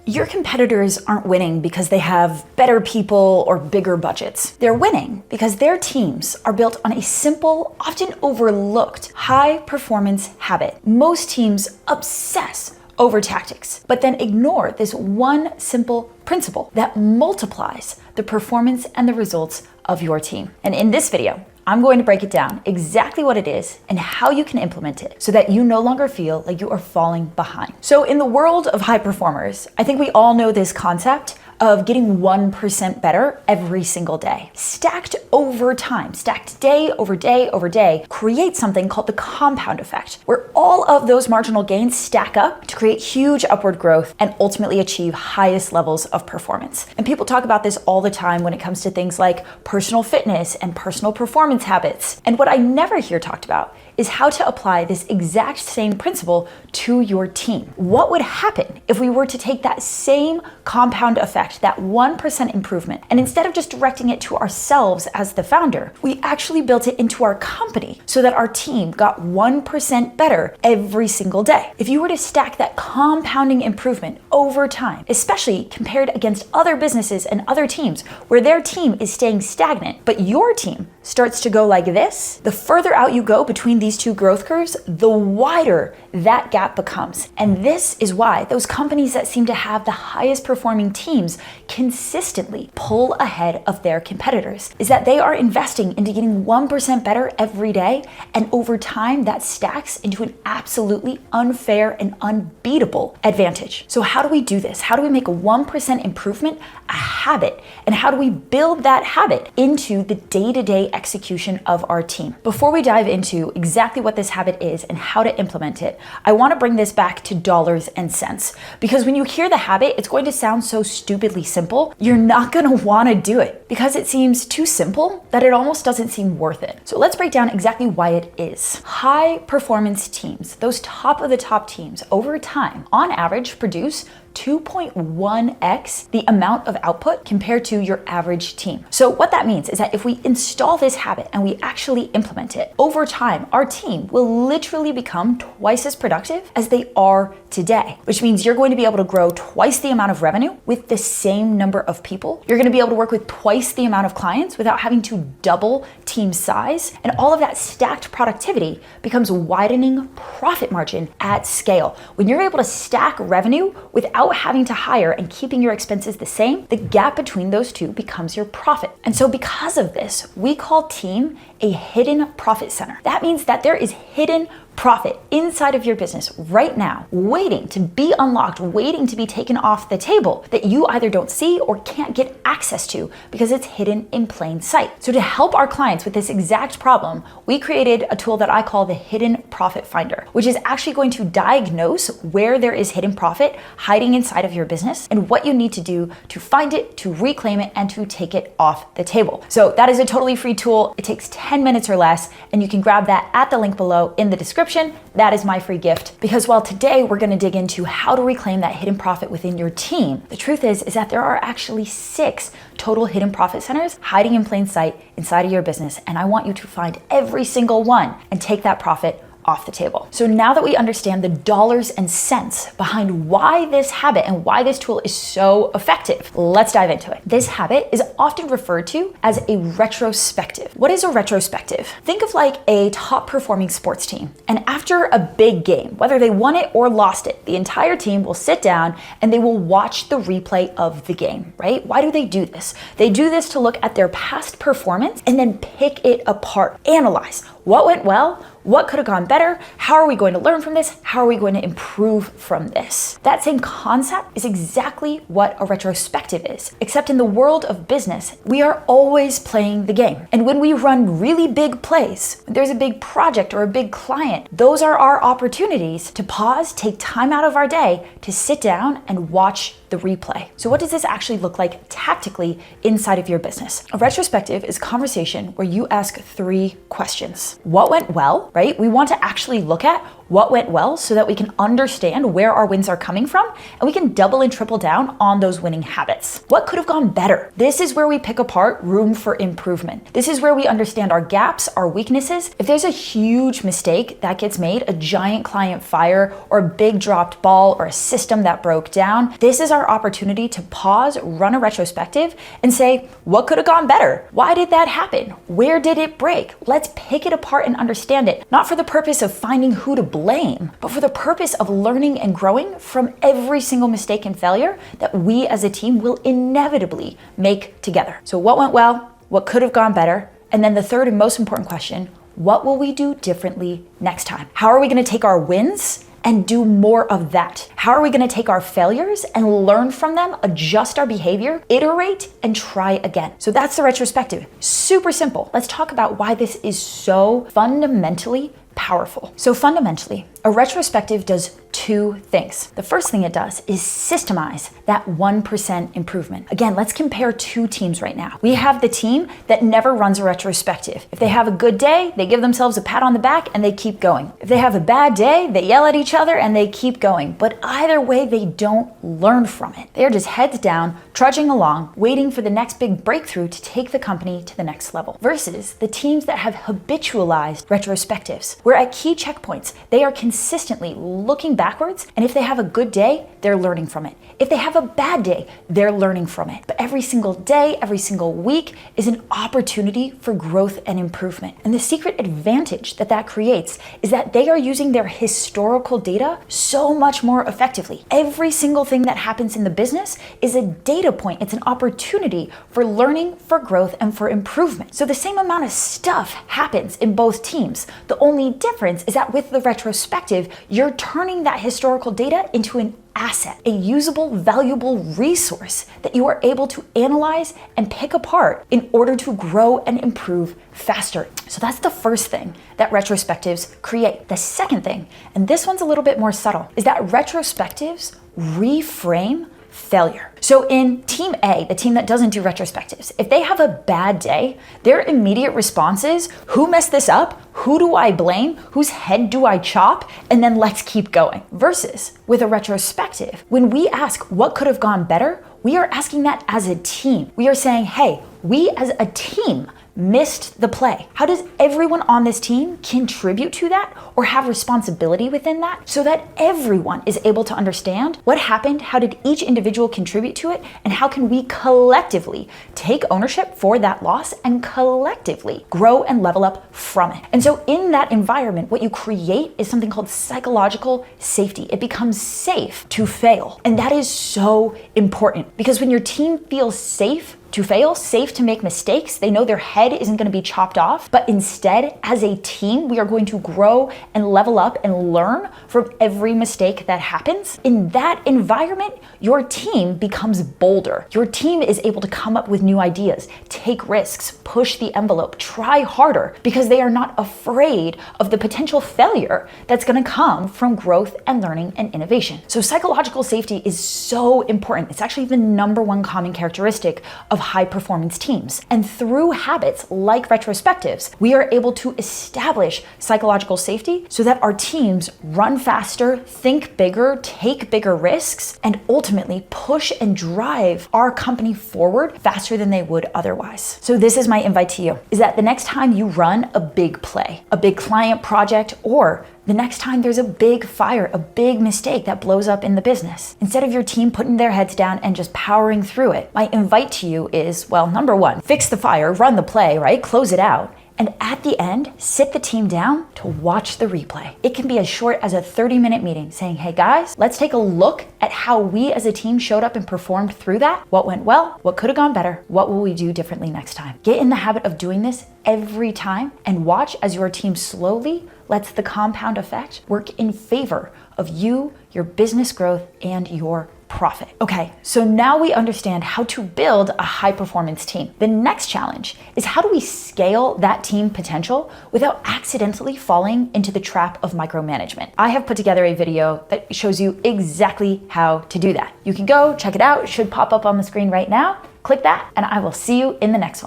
Your competitors aren't winning because they have better people or bigger budgets. They're winning because their teams are built on a simple, often overlooked, high-performance habit. Most teams obsess over tactics, but then ignore this one simple principle that multiplies the performance and the results of your team. And in this video, I'm going to break it down exactly what it is and how you can implement it so that you no longer feel like you are falling behind. So in the world of high performers, I think we all know this concept of getting 1% better every single day. Stacked over time, stacked day over day over day, creates something called the compound effect, where all of those marginal gains stack up to create huge upward growth and ultimately achieve highest levels of performance. And people talk about this all the time when it comes to things like personal fitness and personal performance habits. And what I never hear talked about is how to apply this exact same principle to your team. What would happen if we were to take that same compound effect, that 1% improvement, and instead of just directing it to ourselves as the founder, we actually built it into our company so that our team got 1% better every single day? If you were to stack that compounding improvement over time, especially compared against other businesses and other teams where their team is staying stagnant, but your team starts to go like this, the further out you go between these two growth curves, the wider that gap becomes. And this is why those companies that seem to have the highest performing teams consistently pull ahead of their competitors, is that they are investing into getting 1% better every day, and over time that stacks into an absolutely unfair and unbeatable advantage. So how do we do this? How do we make a 1% improvement a habit? And how do we build that habit into the day-to-day execution of our team? Before we dive into exactly what this habit is and how to implement it, I want to bring this back to dollars and cents, because when you hear the habit, it's going to sound so stupidly simple. You're not going to want to do it because it seems too simple that it almost doesn't seem worth it. So let's break down exactly why it is. High performance teams, those top of the top teams, over time, on average, produce 2.1x the amount of output compared to your average team. So what that means is that if we install this habit and we actually implement it, over time, our team will literally become twice as productive as they are today, which means you're going to be able to grow twice the amount of revenue with the same number of people. You're going to be able to work with twice the amount of clients without having to double team size. And all of that stacked productivity becomes widening profit margin at scale. When you're able to stack revenue without having to hire and keeping your expenses the same, the gap between those two becomes your profit. And so because of this, we call team a hidden profit center. That means that there is hidden profit inside of your business right now, waiting to be unlocked, waiting to be taken off the table that you either don't see or can't get access to because it's hidden in plain sight. So to help our clients with this exact problem, we created a tool that I call the Hidden Profit Finder, which is actually going to diagnose where there is hidden profit hiding inside of your business and what you need to do to find it, to reclaim it, and to take it off the table. So that is a totally free tool. It takes 10 minutes or less, and you can grab that at the link below in the description. That is my free gift, because while today we're going to dig into how to reclaim that hidden profit within your team, the truth is that there are actually 6 total hidden profit centers hiding in plain sight inside of your business, and I want you to find every single one and take that profit off the table. So now that we understand the dollars and cents behind why this habit and why this tool is so effective, let's dive into it. This habit is often referred to as a retrospective. What is a retrospective? Think of like a top performing sports team. And after a big game, whether they won it or lost it, the entire team will sit down and they will watch the replay of the game, right? Why do they do this? They do this to look at their past performance and then pick it apart, analyze what went well, what could have gone better, how are we going to learn from this, how are we going to improve from this. That same concept is exactly what a retrospective is, except in the world of business, we are always playing the game. And when we run really big plays, when there's a big project or a big client, those are our opportunities to pause, take time out of our day to sit down and watch the replay. So what does this actually look like tactically inside of your business? A retrospective is a conversation where you ask 3 questions. What went well, right? We want to actually look at what went well so that we can understand where our wins are coming from, and we can double and triple down on those winning habits. What could have gone better? This is where we pick apart room for improvement. This is where we understand our gaps, our weaknesses. If there's a huge mistake that gets made, a giant client fire or a big dropped ball or a system that broke down, this is our opportunity to pause, run a retrospective, and say, what could have gone better? Why did that happen? Where did it break? Let's pick it apart and understand it, not for the purpose of finding who to blame, but for the purpose of learning and growing from every single mistake and failure that we as a team will inevitably make together. So what went well? What could have gone better? And then the third and most important question, what will we do differently next time? How are we going to take our wins and do more of that? How are we going to take our failures and learn from them, adjust our behavior, iterate, and try again? So that's the retrospective. Super simple. Let's talk about why this is so fundamentally powerful. So fundamentally, a retrospective does two things. The first thing it does is systemize that 1% improvement. Again, let's compare two teams right now. We have the team that never runs a retrospective. If they have a good day, they give themselves a pat on the back and they keep going. If they have a bad day, they yell at each other and they keep going. But either way, they don't learn from it. They're just heads down, trudging along, waiting for the next big breakthrough to take the company to the next level. Versus the teams that have habitualized retrospectives, where at key checkpoints, they are consistently looking backwards, and if they have a good day, they're learning from it. If they have a bad day, they're learning from it. But every single day, every single week is an opportunity for growth and improvement. And the secret advantage that creates is that they are using their historical data so much more effectively. Every single thing that happens in the business is a data point. It's an opportunity for learning, for growth, and for improvement. So the same amount of stuff happens in both teams. The only difference is that with the retrospective, you're turning that historical data into an asset, a usable, valuable resource that you are able to analyze and pick apart in order to grow and improve faster. So that's the first thing that retrospectives create. The second thing, and this one's a little bit more subtle, is that retrospectives reframe failure. So in team A, the team that doesn't do retrospectives, if they have a bad day, their immediate response is, who messed this up? Who do I blame? Whose head do I chop? And then let's keep going. Versus with a retrospective, when we ask what could have gone better, we are asking that as a team. We are saying, hey, we as a team missed the play. How does everyone on this team contribute to that or have responsibility within that so that everyone is able to understand what happened, how did each individual contribute to it, and how can we collectively take ownership for that loss and collectively grow and level up from it. And so in that environment, what you create is something called psychological safety. It becomes safe to fail. And that is so important because when your team feels safe to fail, safe to make mistakes, they know their head isn't going to be chopped off, but instead, as a team, we are going to grow and level up and learn from every mistake that happens. In that environment, your team becomes bolder. Your team is able to come up with new ideas, take risks, push the envelope, try harder, because they are not afraid of the potential failure that's going to come from growth and learning and innovation. So psychological safety is so important. It's actually the number one common characteristic of high performance teams. And through habits like retrospectives, we are able to establish psychological safety so that our teams run faster, think bigger, take bigger risks, and ultimately push and drive our company forward faster than they would otherwise. So this is my invite to you, is that the next time you run a big play, a big client project, or the next time there's a big fire, a big mistake that blows up in the business, instead of your team putting their heads down and just powering through it, my invite to you is, well, number one, fix the fire, run the play, right? Close it out. And at the end, sit the team down to watch the replay. It can be as short as a 30-minute meeting saying, hey guys, let's take a look at how we as a team showed up and performed through that. What went well? What could have gone better? What will we do differently next time? Get in the habit of doing this every time and watch as your team slowly lets the compound effect work in favor of you, your business growth, and your profit. Okay, so now we understand how to build a high performance team. The next challenge is how do we scale that team potential without accidentally falling into the trap of micromanagement? I have put together a video that shows you exactly how to do that. You can go check it out. It should pop up on the screen right now. Click that, and I will see you in the next one.